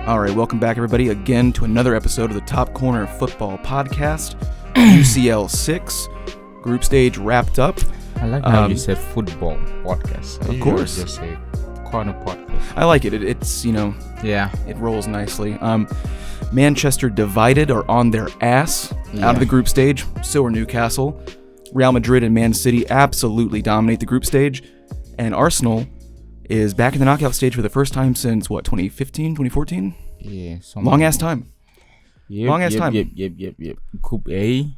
All right, welcome back, everybody, again to another episode of the Top Corner Football Podcast. UCL 6, group stage wrapped up. I like how you said football podcast. Of course. Just say corner podcast. I like it. It's, it rolls nicely. Manchester divided or on their ass out of the group stage. So are Newcastle. Real Madrid and Man City absolutely dominate the group stage. And Arsenal is back in the knockout stage for the first time since, 2015, 2014? Yeah. Long-ass time. Yep. Group A,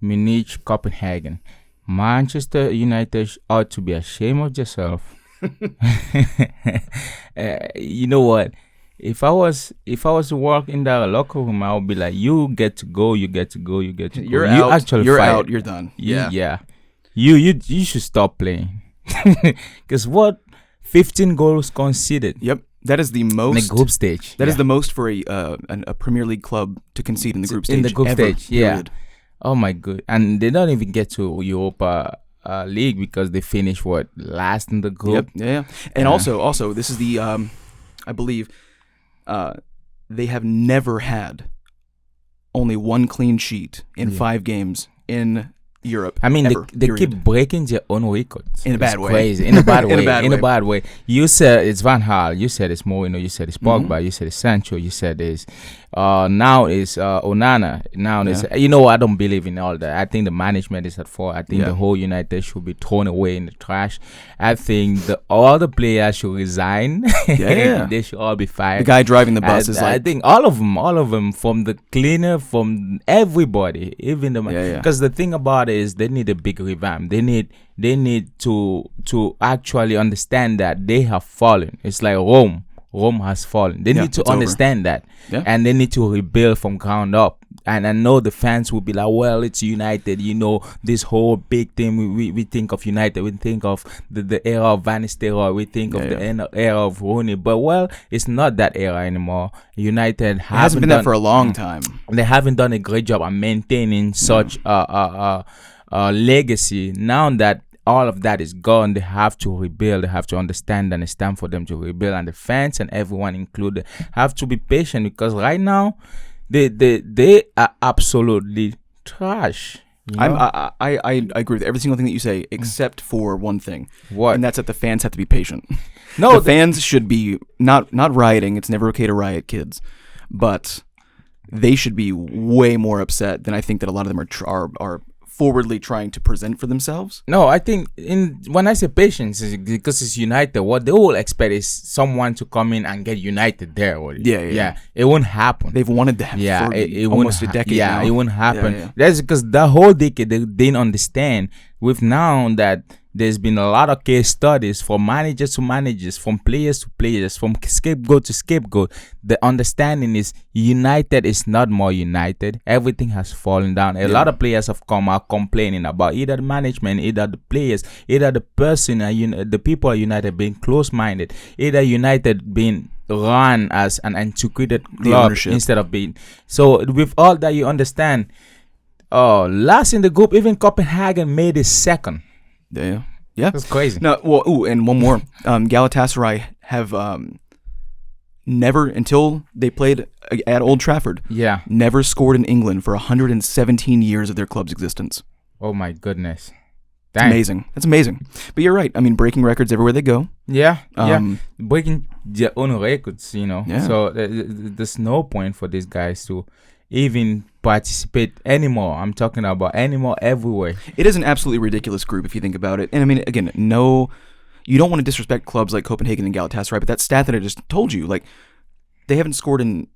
Munich, Copenhagen. Manchester United ought to be ashamed of yourself. You know what? If I was to work in the locker room, I would be like, you get to go. You're out. Actually, you're out. You're done. Yeah. You should stop playing. Because 15 goals conceded. Yep. That is the most in the group stage. That is the most for a Premier League club to concede in the group stage. In the group ever, stage, yeah. Period. Oh my god! And they don't even get to Europa League because they finished last in the group. Yep. Yeah. And also, this is the I believe they have never had only one clean sheet in 5 games in Europe. I mean, ever, they keep breaking their own records. In a bad way. Crazy. In a bad way. In a bad way. You said it's Van Gaal. You said it's Mourinho. You said it's Pogba. You said it's Sancho. You said it's now it's Onana. Now it's I don't believe in all that. I think the management is at fault. I think the whole United should be thrown away in the trash. I think all the players should resign. They should all be fired. The guy driving the bus is like, I think all of them, from the cleaner, from everybody, even the because the thing about it is they need a big revamp. They need to actually understand that they have fallen. It's like Rome has fallen. They need to understand that, and they need to rebuild from ground up. And I know the fans will be like, well, it's United, this whole big thing. We think of United, we think of the era of Van Nistelrooy, we think of the era of Rooney. But, it's not that era anymore. United hasn't been there for a long time. They haven't done a great job at maintaining such a legacy. Now that all of that is gone, they have to rebuild. They have to understand, and it's time for them to rebuild. And the fans and everyone included have to be patient, because right now they are absolutely trash. I agree with every single thing that you say, except for one thing. What? And that's that the fans have to be patient. No, the fans should be not rioting. It's never okay to riot, kids, but they should be way more upset than I think that a lot of them are forwardly trying to present for themselves. No, I think when I say patience, is because it's United. What they all expect is someone to come in and get United there already. Yeah. It won't happen. They've wanted that for almost a decade now. It won't happen. Yeah. That's because the whole decade they didn't understand. With now that there's been a lot of case studies from managers to managers, from players to players, from scapegoat to scapegoat. The understanding is United is not more United. Everything has fallen down. A lot of players have come out complaining about either the management, either the players, either the person, the people at United being close-minded, either United being run as an antiquated club instead of being. So with all that, you understand. Last in the group, even Copenhagen made it second. Yeah. That's crazy. No, and one more. Galatasaray have never, until they played at Old Trafford, never scored in England for 117 years of their club's existence. Oh my goodness. Amazing. That's amazing. But you're right. I mean, breaking records everywhere they go. Yeah. Breaking their own records, Yeah. So there's no point for these guys to even participate anymore. I'm talking about anymore everywhere. It is an absolutely ridiculous group if you think about it. And I mean, again, no, you don't want to disrespect clubs like Copenhagen and Galatasaray, but that stat that I just told you, like, they haven't scored in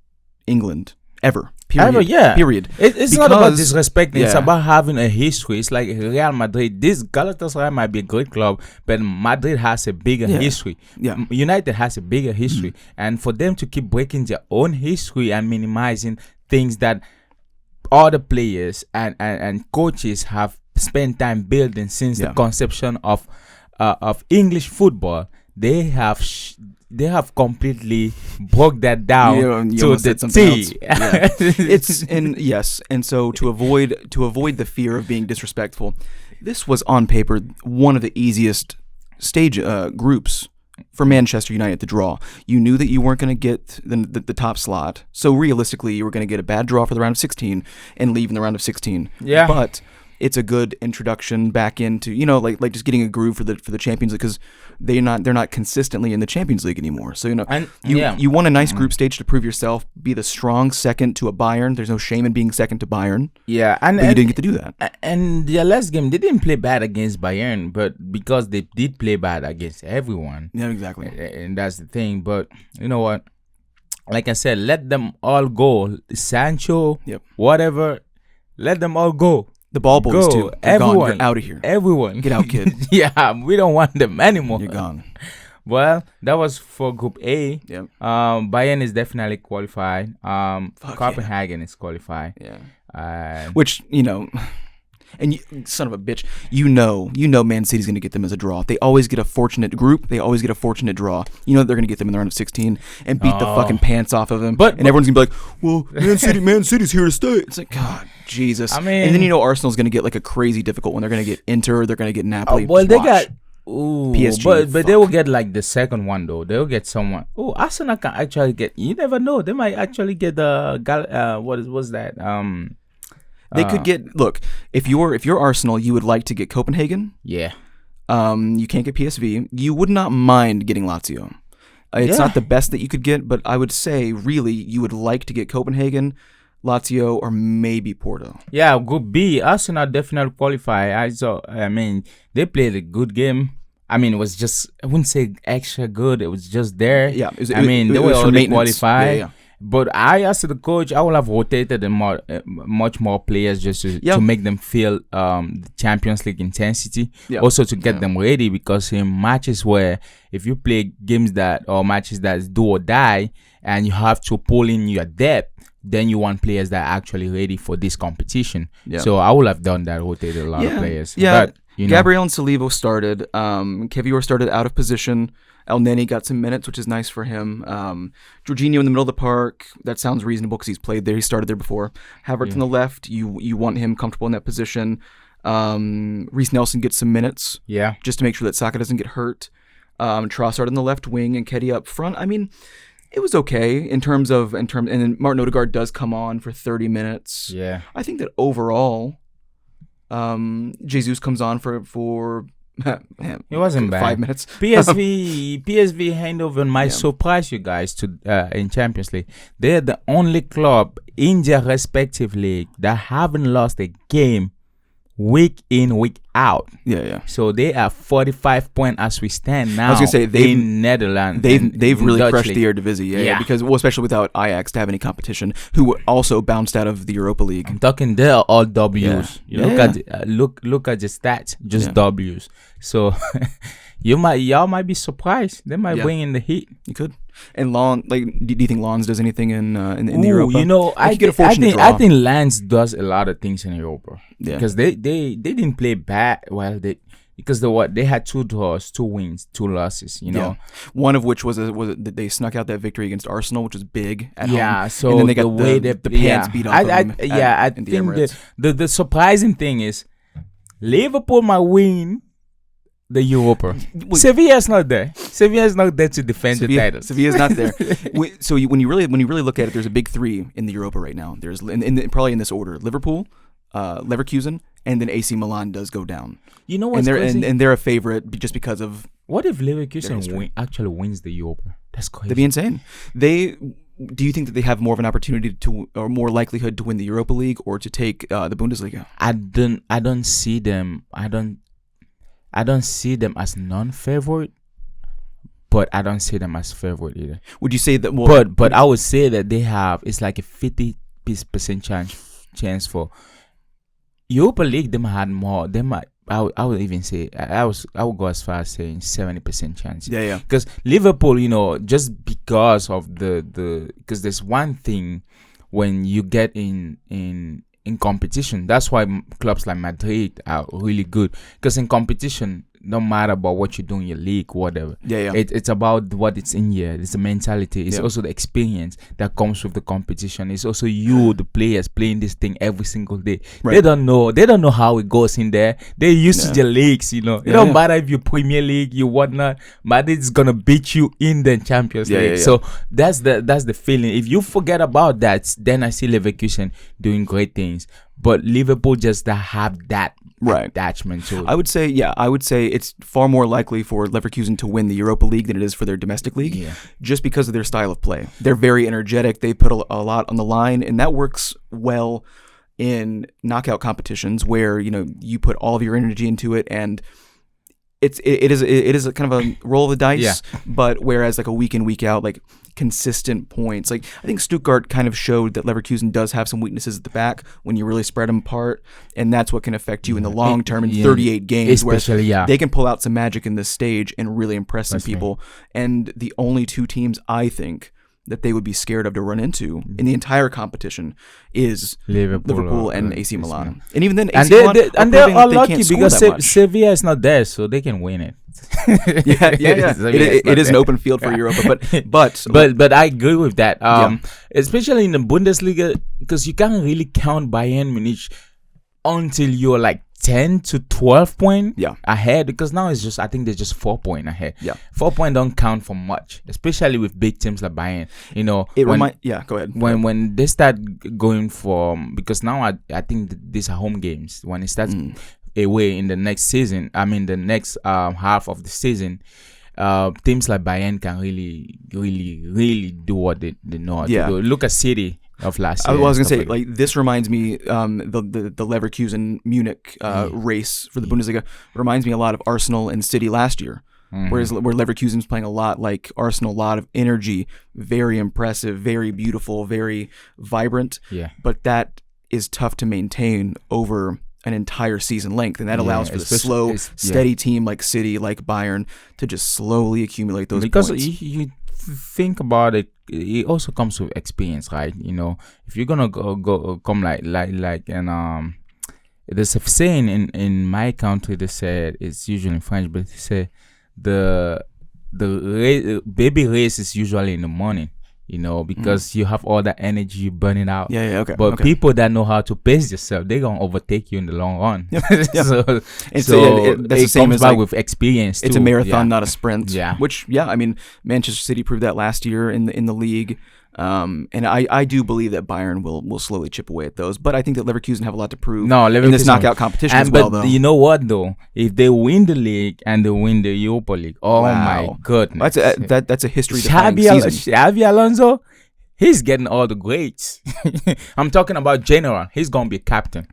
England ever. Period. Ever, yeah. Period. It's not about disrespecting. It's about having a history. It's like Real Madrid. This Galatasaray might be a great club, but Madrid has a bigger history. Yeah. United has a bigger history. And for them to keep breaking their own history and minimizing things that other players and coaches have spent time building since the conception of English football, they have completely broke that down to the T. And so to avoid the fear of being disrespectful, this was on paper one of the easiest stage groups for Manchester United to draw. You knew that you weren't going to get the top slot. So realistically, you were going to get a bad draw for the round of 16 and leave in the round of 16. Yeah. But it's a good introduction back into, like just getting a groove for the Champions League, because they're not consistently in the Champions League anymore. So you won a nice group stage to prove yourself, be the strong second to a Bayern. There's no shame in being second to Bayern. Yeah, but you didn't get to do that. And their last game, they didn't play bad against Bayern, but because they did play bad against everyone. Yeah, exactly. And that's the thing. But you know what? Like I said, let them all go. Sancho, whatever, let them all go. The ball boys too. Everyone, you're out of here. Everyone, get out, kid. Yeah, we don't want them anymore. You're gone. Well, that was for Group A. Yep. Bayern is definitely qualified. Copenhagen is qualified. Yeah. Which and son of a bitch, Man City's going to get them as a draw. They always get a fortunate group. They always get a fortunate draw. You know they're going to get them in the round of 16 and beat the fucking pants off of them. And everyone's going to be like, well, Man City's here to stay. It's like, God, Jesus. I mean, and then Arsenal's going to get like a crazy difficult one. They're going to get Inter. They're going to get Napoli. Well, they got... Ooh, PSG, but they will get like the second one though. They'll get someone. Oh, Arsenal can actually get... You never know. They might actually get the... what's that? They could get. Look, if you're Arsenal, you would like to get Copenhagen. Yeah. You can't get PSV. You would not mind getting Lazio. It's not the best that you could get, but I would say really you would like to get Copenhagen, Lazio, or maybe Porto. Yeah, Group B, Arsenal definitely qualify. They played a good game. I mean, it was just, I wouldn't say extra good. It was just there. Yeah. They were already qualified. Yeah. But I asked the coach, I would have rotated much more players just to make them feel the Champions League intensity. Yeah. Also to get them ready, because in matches where if you play matches that do or die and you have to pull in your depth, then you want players that are actually ready for this competition. Yeah. So I would have done that, rotated a lot of players. Yeah. But, Gabriel and Salivo started. Kevior started out of position. El Neni got some minutes, which is nice for him. Jorginho in the middle of the park, that sounds reasonable because he's played there. He started there before. Havertz on the left, you want him comfortable in that position. Reece Nelson gets some minutes, just to make sure that Saka doesn't get hurt. Trossard on the left wing and Kedia up front. I mean, it was okay in terms, and then Martin Odegaard does come on for 30 minutes. Yeah, I think that overall, Jesus comes on for it wasn't bad. 5 minutes. PSV Eindhoven might surprise you guys to in Champions League. They're the only club in their respective league that haven't lost a game week in, week out. Yeah. So they are 45 points as we stand now. I was gonna say in Netherlands. They've really Dutch crushed league. the Eredivisie. Yeah, because especially without Ajax to have any competition, who also bounced out of the Europa League. I'm talking, they're all W's. Yeah. Look at the stats, just W's. So y'all might be surprised. They might bring in the heat. You could. And Lons, do you think Lons does anything in the Europa? I think Lens does a lot of things in Europa. Yeah. Because they didn't play bad. Well, they had 2 draws, 2 wins, 2 losses. One of which was they snuck out that victory against Arsenal, which was big at home. Yeah. So and then they got the pants beat off them. I think the surprising thing is Liverpool might win the Europa. Sevilla's not there. Sevilla's not there to defend the title. Sevilla's not there. So when you really look at it, there's a big 3 in the Europa right now. There's probably in this order: Liverpool, Leverkusen, and then AC Milan does go down. You know what's crazy? And they're a favorite just because of. What if Leverkusen actually wins the Europa? That's crazy. That'd be insane. Do you think that they have more of an opportunity to, or more likelihood to win the Europa League or to take the Bundesliga? I don't see them. I don't see them as non-favorite, but I don't see them as favorite either. Would you say that? But I would say that it's like a 50% chance for Europa League. They might have more. They might. I would even say I would go as far as saying 70% chance. Yeah. Because Liverpool, just because of because there's one thing when you get in competition. That's why clubs like Madrid are really good, because in competition don't matter about what you do in your league, whatever. Yeah. It's about what it's in here. It's the mentality. It's also the experience that comes with the competition. It's also you, the players, playing this thing every single day. Right. They don't know how it goes in there. They're used to the leagues, you know. It don't matter if you Premier League, you whatnot. Madrid's gonna beat you in the Champions League. So that's the feeling. If you forget about that, then I see Leverkusen doing great things. But Liverpool just have that attachment to it. I would say it's far more likely for Leverkusen to win the Europa League than it is for their domestic league, just because of their style of play. They're very energetic. They put a lot on the line, and that works well in knockout competitions where you put all of your energy into it, and it is a kind of a roll of the dice. But whereas like a week in, week out, like consistent points, like I think Stuttgart kind of showed that Leverkusen does have some weaknesses at the back when you really spread them apart, and that's what can affect you in the long term in 38 games. Especially, they can pull out some magic in this stage and really impress some people. And the only two teams I think that they would be scared of to run into in the entire competition is Liverpool and AC Milan. And even then, AC Milan they're unlucky because Sevilla is not there, so they can win it. It is an open field for Europa, but I agree with that. Especially in the Bundesliga, because you can't really count Bayern Munich until you're like 10 to 12 point ahead, because now it's just, I think they're just 4 point ahead. 4 point don't count for much, especially with big teams like Bayern. Go ahead. When they start going from, because now I think these are home games. When it starts away in the next season, the next half of the season, teams like Bayern can really do what they know how to do. Look at City of last year. I was gonna say, like this reminds me, the Leverkusen Munich race for the Bundesliga reminds me a lot of Arsenal and City last year. Where Leverkusen's playing a lot like Arsenal, a lot of energy, very impressive, very beautiful, very vibrant. But that is tough to maintain over an entire season length, and that allows for the slow, steady team like City, like Bayern, to just slowly accumulate those points. Because you think about it, it also comes with experience, right? If you're gonna come like and there's a saying in my country. They say it's usually in French, but they say the baby race is usually in the morning. Because you have all that energy burning out. But people that know how to pace yourself, they're gonna overtake you in the long run. It comes back with experience too. It's a marathon, not a sprint. Which Manchester City proved that last year in the league. And I do believe that Bayern will slowly chip away at those, but I think that Leverkusen have a lot to prove in this knockout competition as well. But you know what though? If they win the league and they win the Europa League, my goodness, that's a history-defining season. Xabi Alonso, he's getting all the grades. I'm talking about general. He's gonna be captain.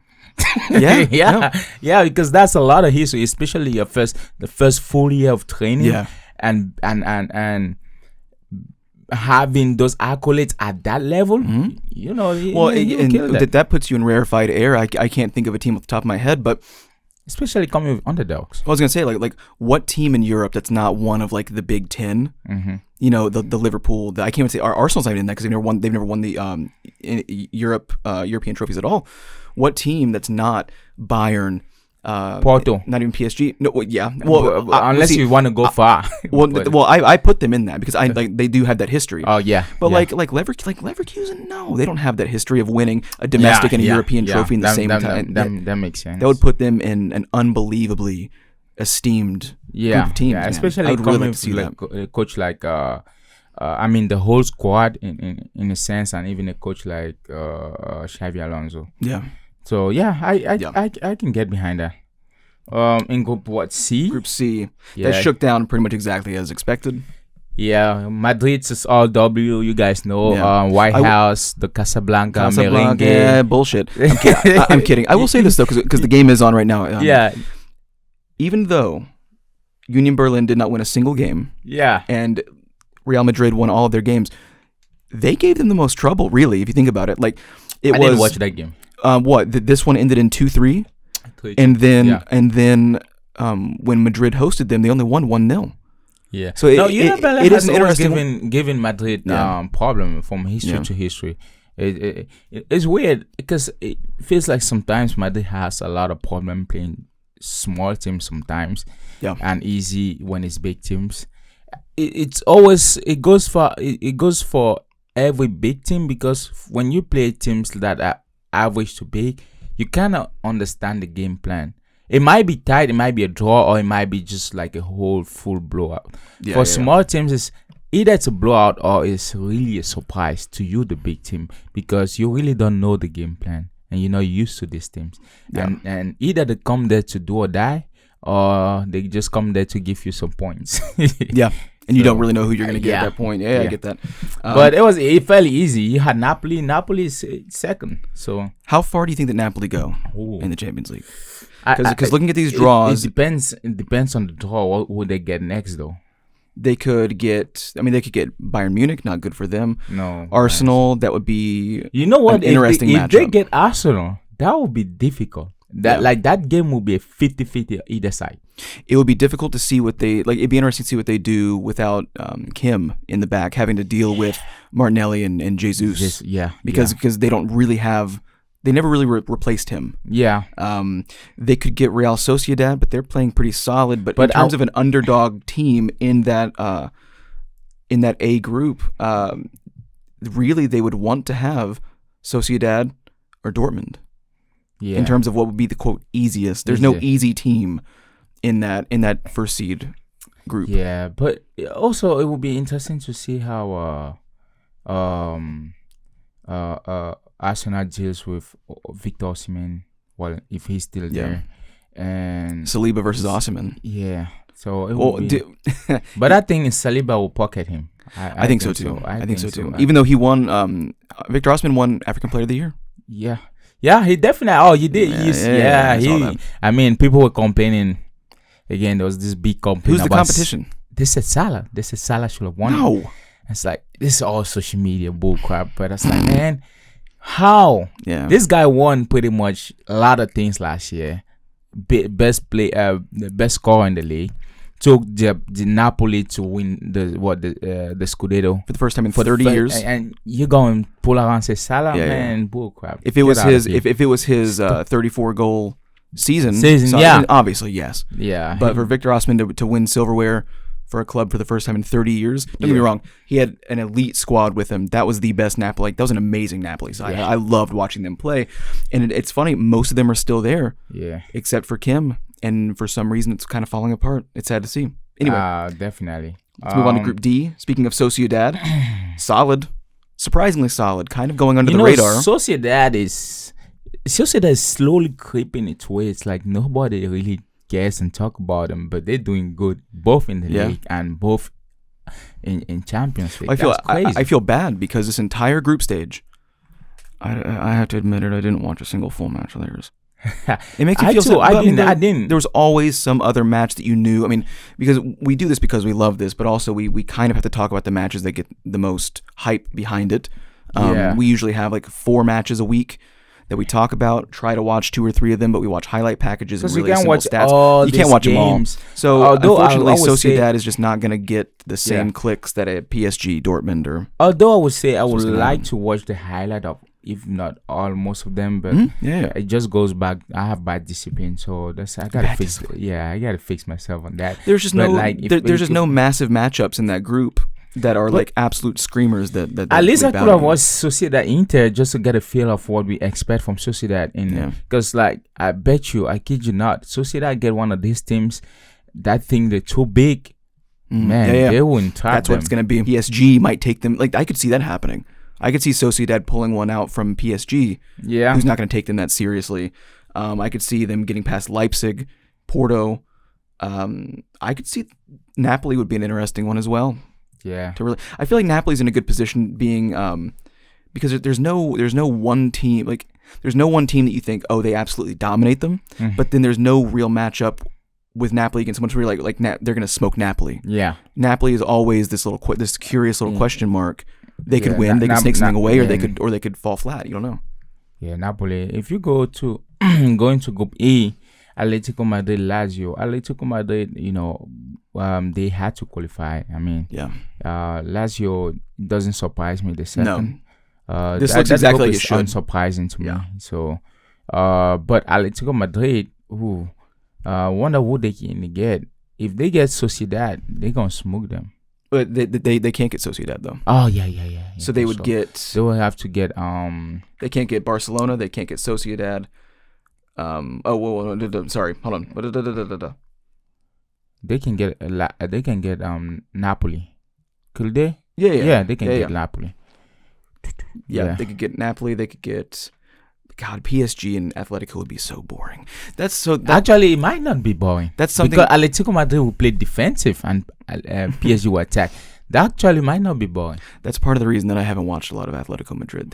Because that's a lot of history, especially the first full year of training. And having those accolades at that level, that puts you in rarefied air. I can't think of a team off the top of my head, but especially coming with underdogs. I was gonna say like what team in Europe that's not one of like the Big Ten? The Liverpool. I can't even say Arsenal's not even in that because they've never won the European trophies at all. What team that's not Bayern? Porto, not even PSG. No, unless you want to go far. I put them in that because they do have that history. But like Leverkusen, no, they don't have that history of winning a domestic and a European trophy in the same time. That makes sense. That would put them in an unbelievably esteemed group of teams. Especially I would really like to see that. A coach like the whole squad in a sense, and even a coach like Xabi Alonso. So I can get behind that. In Group C? Group C. That shook down pretty much exactly as expected. Madrid's is all W. You guys know. White House, the Casablanca, merengue. Yeah, bullshit. I'm kidding. I will say this though, because the game is on right now. Even though Union Berlin did not win a single game. And Real Madrid won all of their games, they gave them the most trouble, really, if you think about it. Like I didn't watch that game. This one ended in 2-3, and then when Madrid hosted them, they only won 1-0. So it is interesting. Giving Madrid problem from history to history. It's weird because it feels like sometimes Madrid has a lot of problem playing small teams sometimes, Yeah. and easy when it's big teams. It goes for every big team, because when you play teams that are average to big, you cannot understand the game plan. It might be tight, it might be a draw, or it might be just like a whole full blowout. For small teams, it's either it's a blowout or it's really a surprise to you, the big team, because you really don't know the game plan and you're not used to these teams. And either they come there to do or die, or they just come there to give you some points. Yeah. And you don't really know who you're going to get at that point. Yeah, I get that. But it fairly easy. You had Napoli. Napoli is second. So how far do you think that Napoli go in the Champions League? Because looking at these draws, it depends on the draw. What they get next, though. They could get. I mean, they could get Bayern Munich. Not good for them. No. Arsenal. That would be. You know what? An interesting matchup. If they get Arsenal, that would be difficult. That game will be a 50-50 either side. It would be difficult to see what they like. It'd be interesting to see what they do without Kim in the back, having to deal with Martinelli and Jesus. Because they don't really have. They never really replaced him. Yeah. They could get Real Sociedad, but they're playing pretty solid. But in terms of an underdog team in that A group, really they would want to have Sociedad or Dortmund. Yeah. In terms of what would be the quote easiest. There's no easy team in that first seed group. Yeah, but also it would be interesting to see how Arsenal deals with Victor Osimhen, well, if he's still there, and Saliba versus Osimhen. Yeah, so it will be. But I think Saliba will pocket him. I think so too. I think so too. Even though he won, Victor Osimhen won African Player of the Year. Yeah, he definitely. Oh, you did. I mean, people were complaining. Again, there was this big complaint. Who's the competition? They said Salah. They said Salah should have won. No. It's like, this is all social media bull crap. But it's like, man, how? Yeah. This guy won pretty much a lot of things last year. Best scorer in the league. Took the Napoli to win the Scudetto for the first time in 30 years. And you go and pull around and say Salah, man, bull crap. If it was his 34 goal season, obviously yes. Yeah. But for Victor Osimhen to win silverware for a club for the first time in 30 years, don't get me wrong, he had an elite squad with him. That was the best Napoli. That was an amazing Napoli side. I loved watching them play. And it's funny, most of them are still there. Yeah. Except for Kim. And for some reason, it's kind of falling apart. It's sad to see. Anyway. Definitely. Let's move on to Group D. Speaking of Sociedad, solid. Surprisingly solid. Kind of going under the radar. Sociedad is slowly creeping its way. It's like nobody really cares and talk about them, but they're doing good both in the league and both in Champions League. I feel bad because this entire group stage, I have to admit it, I didn't watch a single full match of theirs. It makes you feel so. I didn't. There was always some other match that you knew. I mean, because we do this because we love this, but also we kind of have to talk about the matches that get the most hype behind it. We usually have like 4 matches a week that we talk about. Try to watch 2 or 3 of them, but we watch highlight packages and really simple stats. You can't watch them all. So unfortunately, Sociedad is just not going to get the same clicks that a PSG, Dortmund, or. Although I would say I would like to watch the highlight of, if not all, most of them, but it just goes back. I have bad discipline, so I gotta fix. I gotta fix myself on that. There's just no massive matchups in that group that are like absolute screamers. That at least I could have watched Sociedad Inter just to get a feel of what we expect from Sociedad. Because I bet you, I kid you not, Sociedad get one of these teams that think they're too big. They wouldn't try. That's what it's gonna be. PSG might take them. Like I could see that happening. I could see Sociedad pulling one out from PSG. Yeah. Who's not going to take them that seriously. I could see them getting past Leipzig, Porto. I could see Napoli would be an interesting one as well. Yeah. I feel like Napoli's in a good position being because there's no one team, like there's no one team that you think, oh, they absolutely dominate them, but then there's no real matchup with Napoli against someone where they're going to smoke Napoli. Yeah. Napoli is always this curious little question mark. They could win. They could sneak something away, or they could fall flat. You don't know. Yeah, Napoli. If you go to into Group E, Atletico Madrid, Lazio. Atletico Madrid, they had to qualify. I mean, Lazio doesn't surprise me. The second, this looks exactly like it should. Unsurprising to me. So, but Atletico Madrid, Wonder who they can get. If they get Sociedad, they gonna smoke them. But they can't get Sociedad though. Oh yeah. So they would get. They will have to get They can't get Barcelona. They can't get Sociedad. Sorry, hold on. They can get Napoli. Could they? Yeah. They can get Napoli. Yeah, they could get Napoli. They could get. God, PSG and Atletico would be so boring. Actually, it might not be boring. That's something because Atletico Madrid will play defensive and PSG will attack. That actually might not be boring. That's part of the reason that I haven't watched a lot of Atletico Madrid.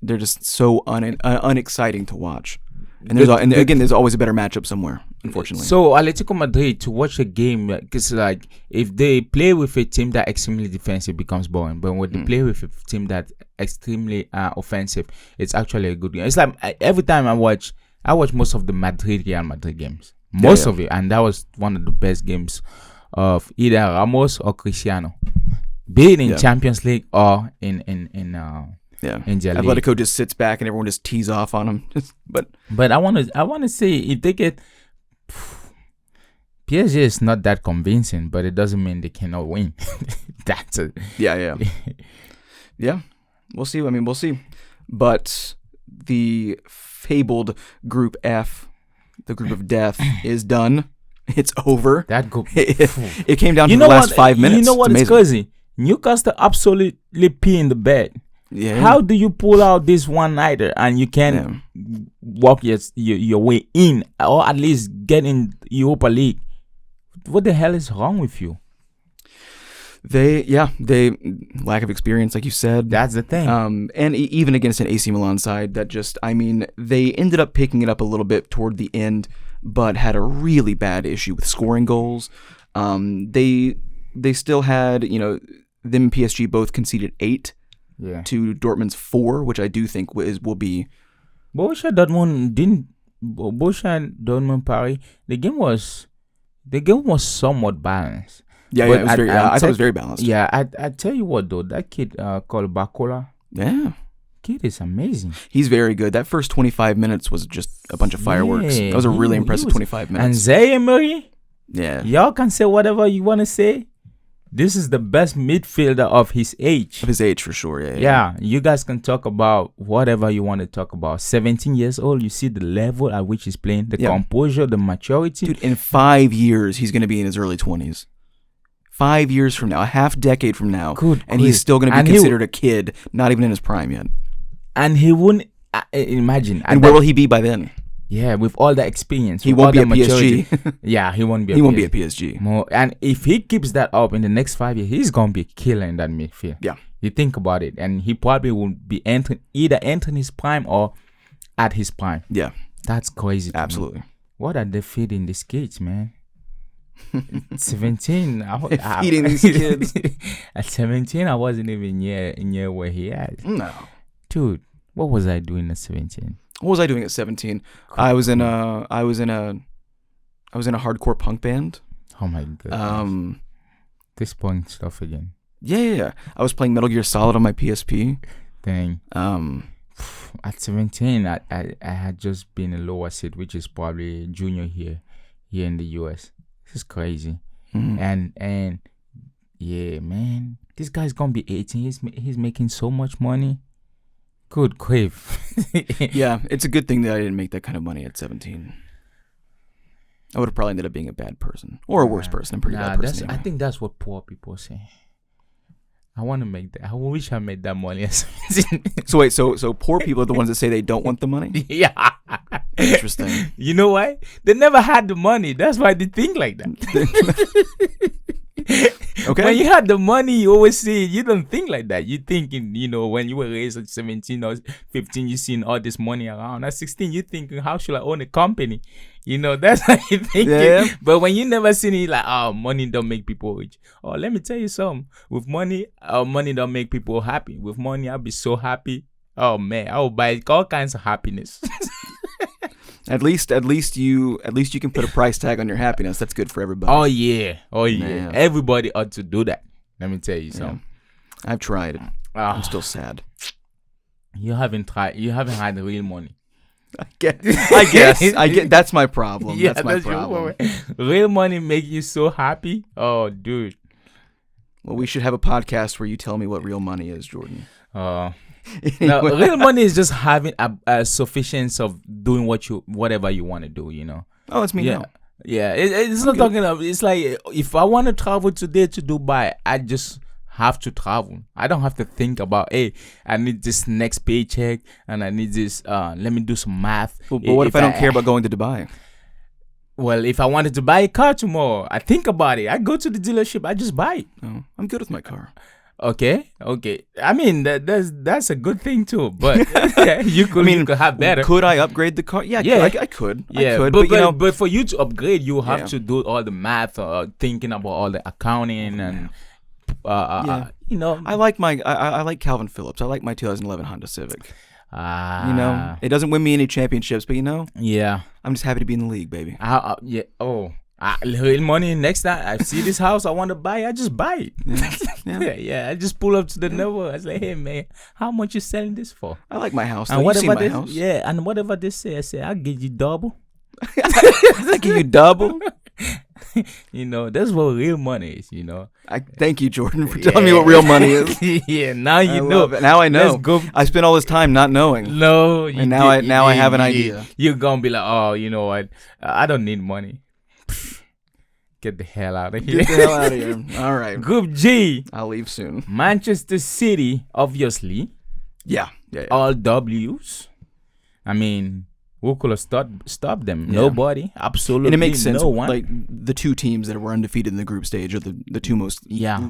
They're just so unexciting to watch. And there's always a better matchup somewhere, unfortunately. So Atletico Madrid, to watch a game, because like if they play with a team that extremely defensive, becomes boring. But when they play with a team that extremely offensive, it's actually a good game. It's like every time I watch most of the Real Madrid games, most of it, and that was one of the best games of either Ramos or Cristiano, be it in Champions League or in Atletico just sits back and everyone just tees off on them. But I want to say if they get PSG is not that convincing, but it doesn't mean they cannot win. That's it. Yeah. We'll see. I mean, we'll see. But the fabled Group F, the Group of Death, is done. It's over. That group. It came down to the last 5 minutes. You know what is crazy? Newcastle absolutely pee in the bed. Yeah. How do you pull out this one-nighter and you can walk your way in, or at least get in Europa League? What the hell is wrong with you? They lack of experience, like you said. That's the thing. And even against an AC Milan side that they ended up picking it up a little bit toward the end, but had a really bad issue with scoring goals. They still had, them and PSG both conceded 8 to Dortmund's 4, which I do think will be. Borussia Dortmund Paris. The game was somewhat balanced. Yeah, it was I thought it was very balanced. Yeah, I tell you what though, that kid called Bacola. Yeah. Kid is amazing. He's very good. That first 25 minutes was just a bunch of fireworks. That was a really impressive 25 minutes. And Zaire-Emery, y'all can say whatever you want to say. This is the best midfielder of his age. Of his age, for sure, yeah. You guys can talk about whatever you want to talk about. 17 years old, you see the level at which he's playing, the composure, the maturity. Dude, in 5 years, he's going to be in his early 20s. 5 years from now, a half decade from now, he's still going to be considered a kid, not even in his prime yet. And he wouldn't imagine. And where will he be by then? Yeah, with all the experience, he won't be at PSG. Yeah, he won't be. He won't be at PSG. And if he keeps that up in the next 5 years, he's gonna be a killer in that midfield. Yeah, you think about it, and he probably will be either entering his prime or at his prime. Yeah, that's crazy. Absolutely. What are they feeding these kids, man? 17. Feeding these kids. At 17, I wasn't even near where he at. No, dude, what was I doing at 17? What was I doing at 17? I was in a hardcore punk band. Oh my goodness. This punk stuff again. Yeah. I was playing Metal Gear Solid on my PSP. Dang. At 17, I had just been a lower seed, which is probably junior here in the US. This is crazy. And yeah, man, this guy's gonna be 18. He's making so much money. Good grief. Yeah, it's a good thing that I didn't make that kind of money at 17. I would have probably ended up being a bad person. Or a worse person. I'm a pretty bad person. I think that's what poor people say. I want to make that. I wish I made that money at 17. So wait, so poor people are the ones that say they don't want the money? Yeah. Interesting. You know why? They never had the money. That's why they think like that. Okay. When you had the money, you always see it. You don't think like that. You thinking, when you were raised at 17 or 15, you seen all this money around. At 16, you thinking, how should I own a company? That's how you thinking. Yeah. But when you never seen it, like, money don't make people rich. Oh, let me tell you something. With money, money don't make people happy. With money, I'll be so happy. Oh man, I will buy all kinds of happiness. At least you can put a price tag on your happiness. That's good for everybody. Oh yeah. Man. Everybody ought to do that. Let me tell you something. I've tried. I'm still sad. You haven't tried. You haven't had real money. I get. That's my problem. Yeah, that's my problem. Real money make you so happy. Oh, dude. Well, we should have a podcast where you tell me what real money is, Jordan. No, real money is just having a sufficiency of doing whatever you want to do. Oh, it's me now. Yeah, it's not talking about. It's like if I want to travel today to Dubai, I just have to travel. I don't have to think about, hey, I need this next paycheck and I need this. Let me do some math. But what if I don't care about going to Dubai? Well, if I wanted to buy a car tomorrow, I think about it. I go to the dealership. I just buy it. Oh, I'm good with my car. Okay. I mean, that's a good thing too. But you could have better. Could I upgrade the car? Yeah. I could. Yeah, I could. But for you to upgrade, you have to do all the math, thinking about all the accounting and. I like Calvin Phillips. I like my 2011 Honda Civic. It doesn't win me any championships, but yeah, I'm just happy to be in the league, baby. Real money. Next time I see this house I want to buy, I just buy it. Yeah. I just pull up to the neighbor. I say, hey man, how much you selling this for? I like my house. And whatever my house. Yeah, and whatever they say, I say I'll give you double. I give you double. That's what real money is. I thank you, Jordan, for telling me what real money is. Yeah, now you know. Now I know. I spent all this time not knowing. No, and now I have an idea. You're gonna be like, oh, you know what? I don't need money. Get the hell out of here. Get the hell out of here. All right. Group G. I'll leave soon. Manchester City, obviously. Yeah. All W's. I mean, who could have stopped them? Yeah. Nobody. Absolutely. And it makes sense. No one. Like the two teams that were undefeated in the group stage are the two most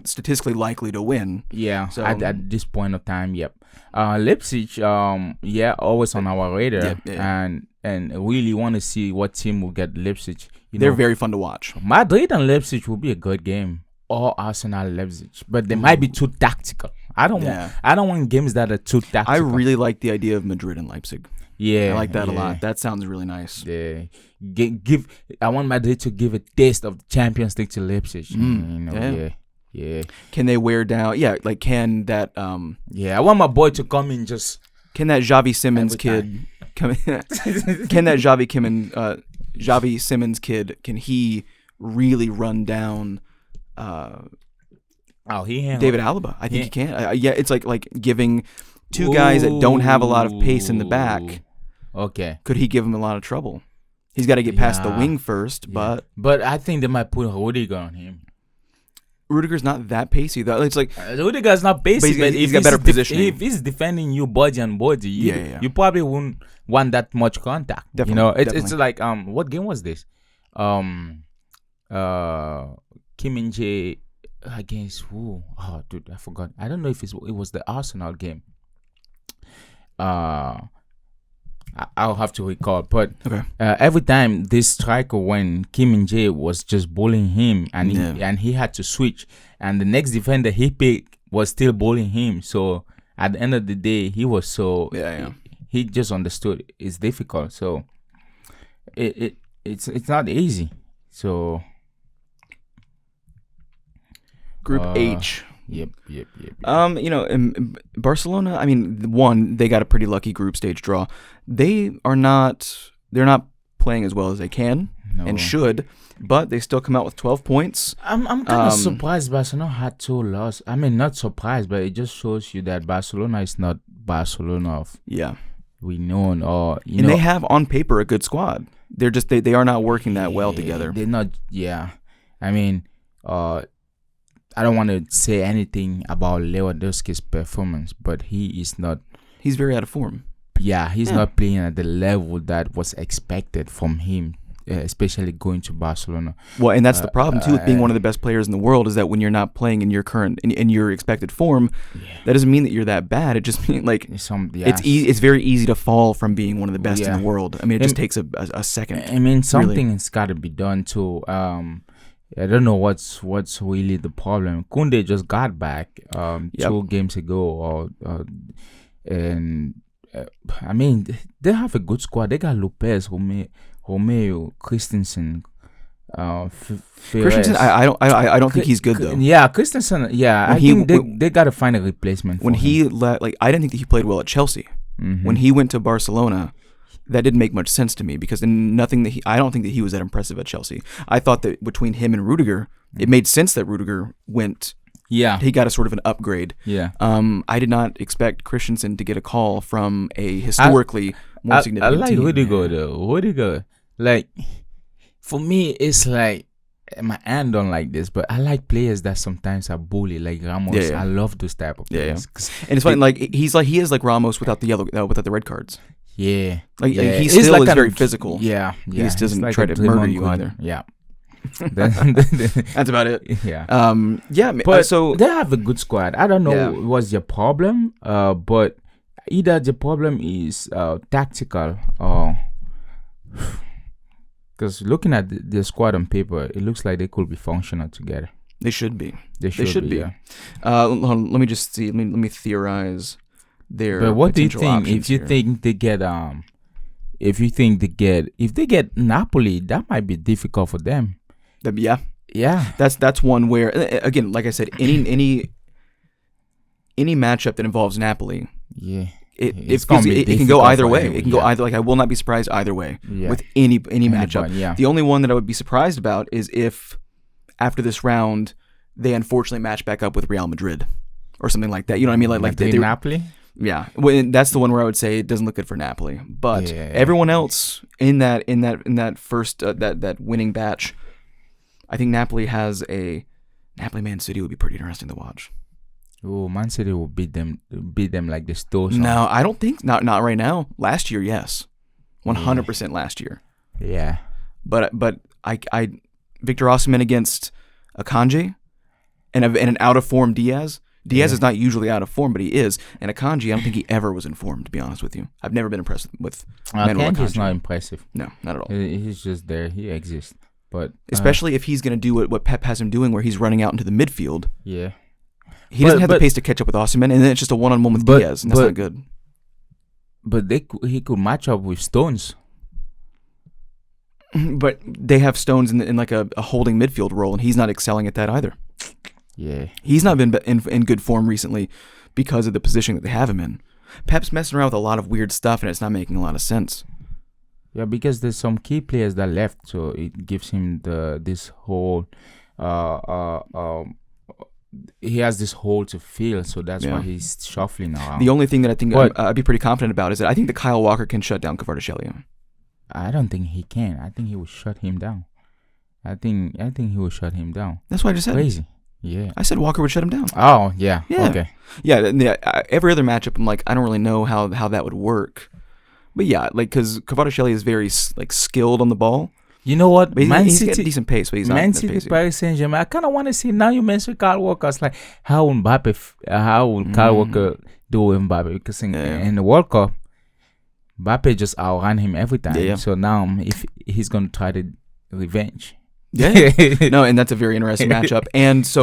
statistically likely to win. Yeah. So at this point of time, yep. Leipzig, always on our radar, and really want to see what team will get Leipzig. They're very fun to watch. Madrid and Leipzig will be a good game, or Arsenal Leipzig, but they might be too tactical. I don't want games that are too tactical. I really like the idea of Madrid and Leipzig. Yeah, I like that a lot. That sounds really nice. Yeah, I want Madrid to give a taste of the Champions League to Leipzig. Yeah. Can they wear down? Yeah, like can that? I want my boy to come in just. Can that Xavi Simons kid come? Can that Xavi Simons kid? Can he really run down? David Alaba. I think he can. It's like giving two guys that don't have a lot of pace in the back. Okay. Could he give him a lot of trouble? He's got to get past the wing first, but I think they might put Rudiger on him. Rudiger's not that pacey though. It's like Rudiger's not pacey, but he's got better positioning. If he's defending you body and body, you probably wouldn't want that much contact. Definitely, it's like what game was this? Kim Min-jae against who? Oh, dude, I forgot. I don't know if it was the Arsenal game. I'll have to recall, but every time this striker, when Kim Min-jae was just bullying him, and he had to switch, and the next defender he picked was still bullying him. So at the end of the day, he was he just understood it's difficult. So it's not easy. So Group H. Yep. In Barcelona, I mean, they got a pretty lucky group stage draw. They're not playing as well as they can and should, but they still come out with 12 points. I'm kind of surprised Barcelona had 2 losses. I mean, not surprised, but it just shows you that Barcelona is not Barcelona we know, or and they have on paper a good squad. They're just they are not working that well together. They're not. Yeah, I mean, I don't want to say anything about Lewandowski's performance, but he's very out of form. Yeah, he's not playing at the level that was expected from him, especially going to Barcelona. Well, and that's the problem too with being one of the best players in the world, is that when you're not playing in your current in your expected form, that doesn't mean that you're that bad. It just means it's very easy to fall from being one of the best in the world. I mean, it just takes a second. I mean, something's got to be done too. I don't know what's really the problem. Koundé just got back 2 games ago, I mean, they have a good squad. They got Lopez, Romeo, Christensen, Christensen. I don't think he's good though. Yeah, Christensen. Yeah, I think they got to find a replacement. When he I didn't think that he played well at Chelsea. Mm-hmm. When he went to Barcelona, that didn't make much sense to me because I don't think that he was that impressive at Chelsea. I thought that between him and Rudiger, it made sense that Rudiger went. Yeah, he got a sort of an upgrade. Yeah. I did not expect Christensen to get a call from a historically more significant I like team. Rudiger though. Rudiger, like, for me, it's like my aunt don't like this, but I like players that sometimes are bully, like Ramos. Yeah. I love those type of players. And it's funny, like he is like Ramos without the red cards. Yeah, like yeah. he still like is very physical. Yeah. He just doesn't like try to murder you Green. either. Yeah. That's about it. Yeah. But so they have a good squad. I don't know what's your problem, but either the problem is tactical or because looking at the squad on paper, it looks like they could be functional together. They should be. They should be. Yeah. Hold on, let me just see. Let me theorize their. But what do you think? If you think they get if they get Napoli, that might be difficult for them. Yeah. That's one where, again, like I said, any matchup that involves Napoli. Yeah. It can go either way. It can go either. Like I will not be surprised either way with any matchup. Yeah. The only one that I would be surprised about is if after this round they unfortunately match back up with Real Madrid or something like that. You know what I mean? Like they Napoli. Yeah, that's the one where I would say it doesn't look good for Napoli. But everyone else in that first that winning batch, I think Napoli Man City would be pretty interesting to watch. Oh, Man City will beat them like the Stones. No, I don't think not right now. Last year, yes, 100% last year. Yeah, but I Victor Osimhen against Akanji and an out of form Diaz. Diaz is not usually out of form, but he is. And Akanji, I don't think he ever was in form, to be honest with you. I've never been impressed with Manuel Akanji. Akanji's not impressive. No, not at all. He's just there. He exists, but especially if he's going to do what Pep has him doing, where he's running out into the midfield. Yeah. He doesn't have the pace to catch up with Osimhen, and then it's just a one-on-one with Diaz, and that's not good. But he could match up with Stones. But they have Stones in like a holding midfield role, and he's not excelling at that either. Yeah. He's not been in good form recently because of the position that they have him in. Pep's messing around with a lot of weird stuff, and it's not making a lot of sense. Yeah, because there's some key players that left, so it gives him this whole he has this hole to fill, so that's why he's shuffling around. The only thing that I think I'd be pretty confident about is that I think that Kyle Walker can shut down Kvaratskhelia. I don't think he can. I think he will shut him down. I think he will shut him down. That's what I just said. Crazy. Yeah. I said Walker would shut him down. Oh, yeah. Okay. Yeah, every other matchup, I'm like, I don't really know how that would work. But yeah, like, because Kvaratskhelia is very, like, skilled on the ball. You know what? He's got a decent pace, but he's not Man that City, pacey. Paris Saint-Germain. I kind of want to see, now you mentioned Kyle Walker. It's like, how will Kyle Walker do with Mbappe? Because in the World Cup, Mbappe just outran him every time. Yeah. So now, if he's going to try the revenge. Yeah. No, and that's a very interesting matchup. And so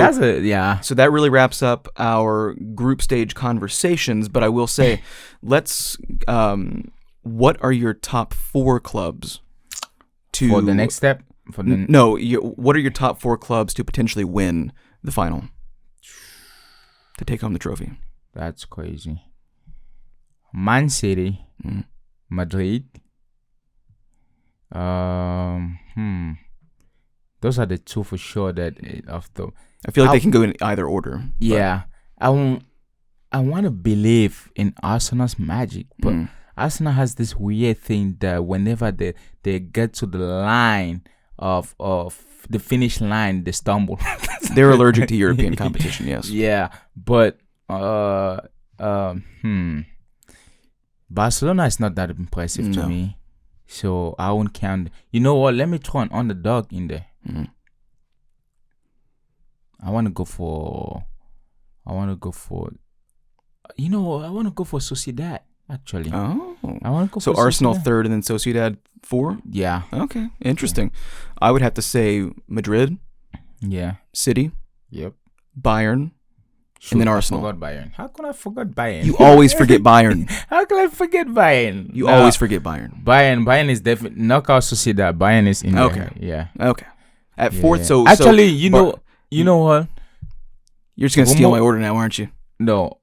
so that really wraps up our group stage conversations. But I will say, let's what are your top 4 clubs for the next step? What are your top 4 clubs to potentially win the final, to take home the trophy? That's crazy. Man City, Madrid. Those are the 2 for sure I feel like they can go in either order. Yeah. I want to believe in Arsenal's magic, but Arsenal has this weird thing that whenever they get to the line of the finish line, they stumble. They're allergic to European competition, yes. Yeah, but Barcelona is not that impressive to me, so I won't count. You know what? Let me throw an underdog in there. I want to go for Sociedad, actually. Oh. I want to go so for Arsenal Sociedad. 3rd and then Sociedad 4? Yeah. Okay, interesting. I would have to say Madrid, City, Bayern, and then Arsenal. I forgot Bayern. How can I forget Bayern? You always forget Bayern. How can I forget Bayern? You always forget Bayern. Bayern is definitely knockout Sociedad. Bayern is in there. Yeah. Okay. At 4th, so actually, you know what? You're just gonna steal my order now, aren't you? No.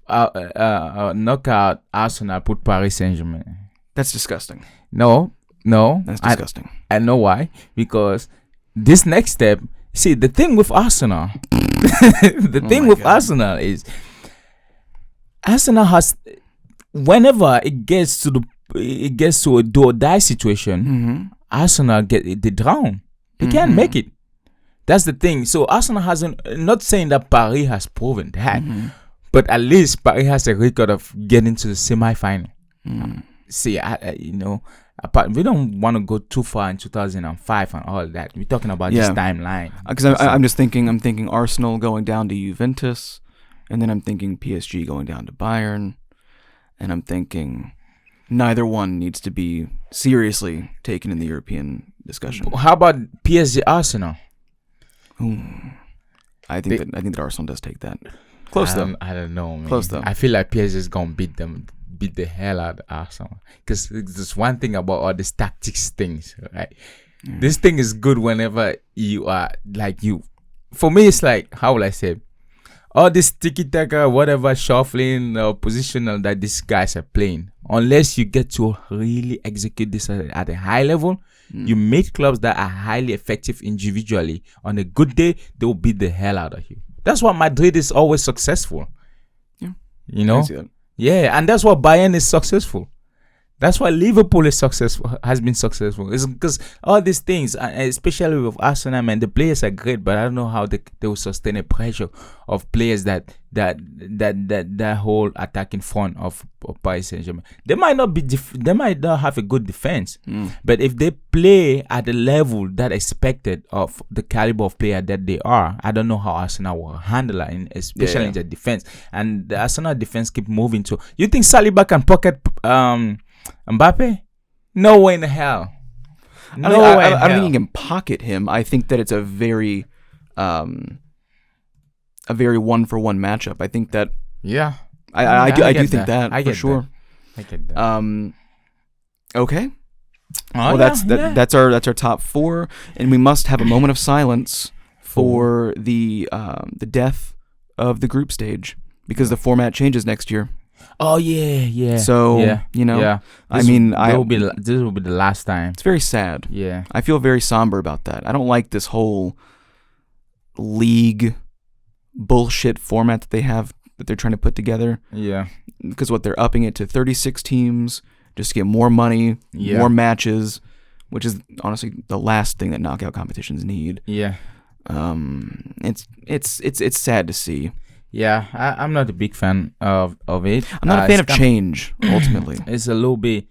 Knockout Arsenal, put Paris Saint-Germain. That's disgusting. No. That's disgusting. I know why. Because this next step, see, the thing with Arsenal, Arsenal is Arsenal has, whenever it gets to a do or die situation, Arsenal they drown. They can't make it. That's the thing. So Arsenal hasn't. Not saying that Paris has proven that, but at least Paris has a record of getting to the semi-final. See, we don't want to go too far in 2005 and all that. We're talking about this timeline. Because I'm just thinking. I'm thinking Arsenal going down to Juventus, and then I'm thinking PSG going down to Bayern, and I'm thinking neither one needs to be seriously taken in the European discussion. How about PSG Arsenal? I think that Arsenal does take that. Close though. I don't know, man. Close though. I feel like PSG is gonna beat the hell out of Arsenal. Because there's one thing about all these tactics things, right? This thing is good whenever you are like you. For me, it's like, how will I say? All this tiki-taka, whatever, shuffling or positional that these guys are playing, unless you get to really execute this at a high level, you meet clubs that are highly effective individually. On a good day, they will beat the hell out of you. That's why Madrid is always successful. Yeah. You know? Yeah, and that's why Bayern is successful. That's why Liverpool is successful, has been successful. It's because all these things, especially with Arsenal, man, the players are great, but I don't know how they will sustain a pressure of players that whole attack in front of Paris Saint-Germain. They might not they might not have a good defense, but if they play at the level that expected of the caliber of player that they are, I don't know how Arsenal will handle it, especially in the defense. And the Arsenal defense keep moving to. You think Saliba can pocket Mbappe? No way in the hell. I don't think you can pocket him. I think that it's a very one-for-one matchup. I think that. Yeah. I do think that for sure. I get that. Okay. That's our top four, and we must have a moment of silence for the death of the group stage because the format changes next year. Oh yeah. So this will be the last time. It's very sad. Yeah, I feel very somber about that. I don't like this whole league bullshit format that they're trying to put together. Yeah, because they're upping it to 36 teams just to get more money, more matches, which is honestly the last thing that knockout competitions need. Yeah, it's sad to see. Yeah, I'm not a big fan of it. I'm not a fan of change, ultimately. It's a little bit...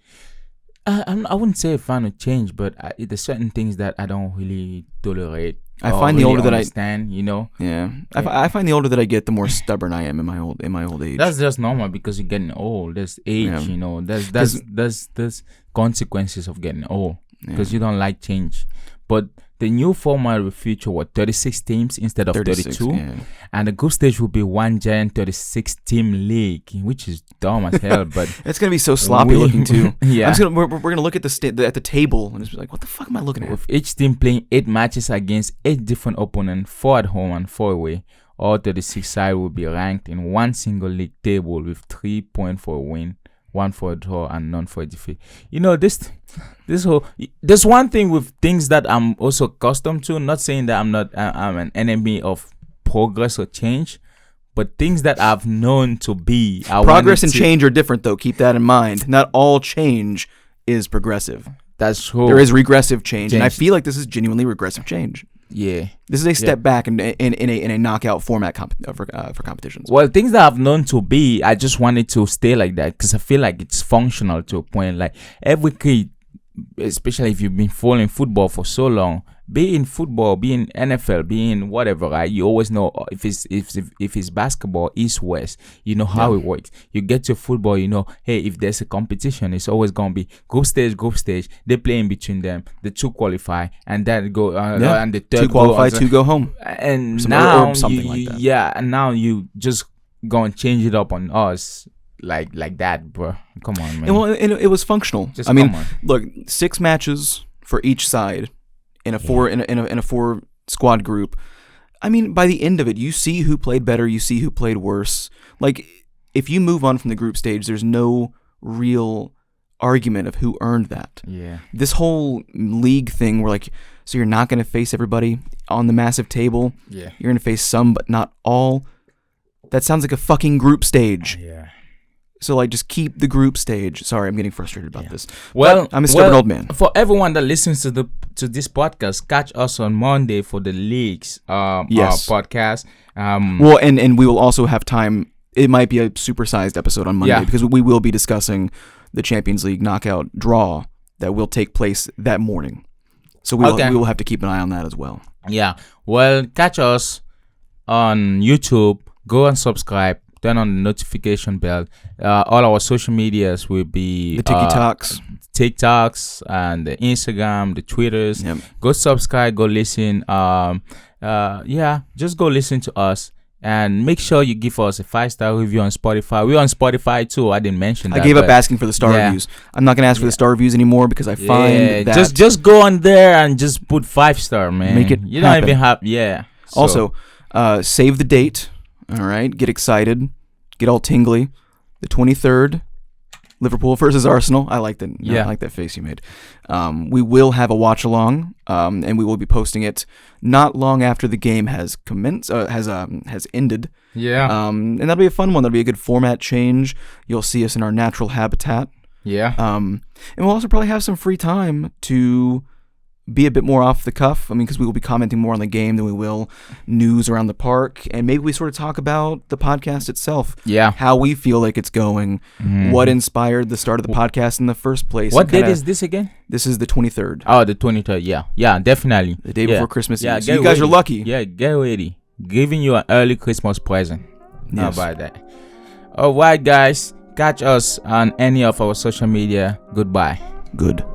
I wouldn't say a fan of change, but there's certain things that I don't really tolerate. I find the older that I understand, Yeah. I find the older that I get, the more stubborn I am in my old age. That's just normal because you're getting old. There's age, There's consequences of getting old because you don't like change. But the new format will feature 36 teams instead of 32, and the group stage will be one giant 36-team league, which is dumb as hell. But it's gonna be so sloppy looking too. Yeah, we're gonna look at at the table and just be like, what the fuck am I looking at? With each team playing 8 matches against 8 different opponents, 4 at home and 4 away. All 36 sides will be ranked in one single league table with 3 points for a win, 1 for a draw, and none for a defeat. This whole, there's one thing with things that I'm also accustomed to. Not saying that I'm an enemy of progress or change, but things that I've known to be. Progress and change are different, though. Keep that in mind. Not all change is progressive. That's true. There is regressive change, and I feel like this is genuinely regressive change. Yeah, this is a step back in a knockout format for competitions. Well, things that I've known to be, I just wanted to stay like that because I feel like it's functional to a point. Like every kid, especially if you've been following football for so long, be in football, be in NFL, be in whatever, right? You always know if it's basketball, east west, you know how it works. You get to football, hey, if there's a competition, it's always gonna be group stage. They play in between them, the 2 qualify, and then go and the 3rd 2 qualify, 2 go home, and now something like that. Yeah, and now you just go and change it up on us. Like that, bro. Come on, man. And it was functional. Look, 6 matches for each side in a 4 squad group. I mean, by the end of it, you see who played better, you see who played worse. Like, if you move on from the group stage, there's no real argument of who earned that. Yeah. This whole league thing, where like, so you're not going to face everybody on the massive table. Yeah. You're going to face some, but not all. That sounds like a fucking group stage. Yeah. So like, just keep the group stage. Sorry, I'm getting frustrated about this. Well, but I'm a stubborn old man. For everyone that listens to this podcast, catch us on Monday for the leagues podcast. Well, and we will also have time. It might be a supersized episode on Monday because we will be discussing the Champions League knockout draw that will take place that morning. So we will have to keep an eye on that as well. Yeah. Well, catch us on YouTube. Go and subscribe. Turn on the notification bell. All our social medias will be the TikToks and the Instagram, the Twitters. Yep. Go subscribe. Go listen. Just go listen to us. And make sure you give us a 5-star review on Spotify. We're on Spotify too. I didn't mention that. I gave up asking for the star reviews. I'm not going to ask for the star reviews anymore because I find that... Just go on there and just put 5-star, man. Make it You don't even have... Yeah. Also, save the date. All right? Get excited. Get all tingly. The 23rd, Liverpool versus Arsenal. I like that. I like that face you made. We will have a watch along, and we will be posting it not long after the game has ended. Yeah. And that'll be a fun one. That'll be a good format change. You'll see us in our natural habitat. Yeah. And we'll also probably have some free time to be a bit more off the cuff. I mean, because we will be commenting more on the game than we will news around the park. And maybe we sort of talk about the podcast itself. Yeah. How we feel like it's going. What inspired the start of the podcast in the first place. What date is this again? This is the 23rd. Oh, the 23rd. Yeah. Yeah, definitely. The day before Christmas Eve. Yeah, so you guys are lucky. Yeah, get ready. Giving you an early Christmas present. Yes. How about that? All right, guys. Catch us on any of our social media. Goodbye. Good.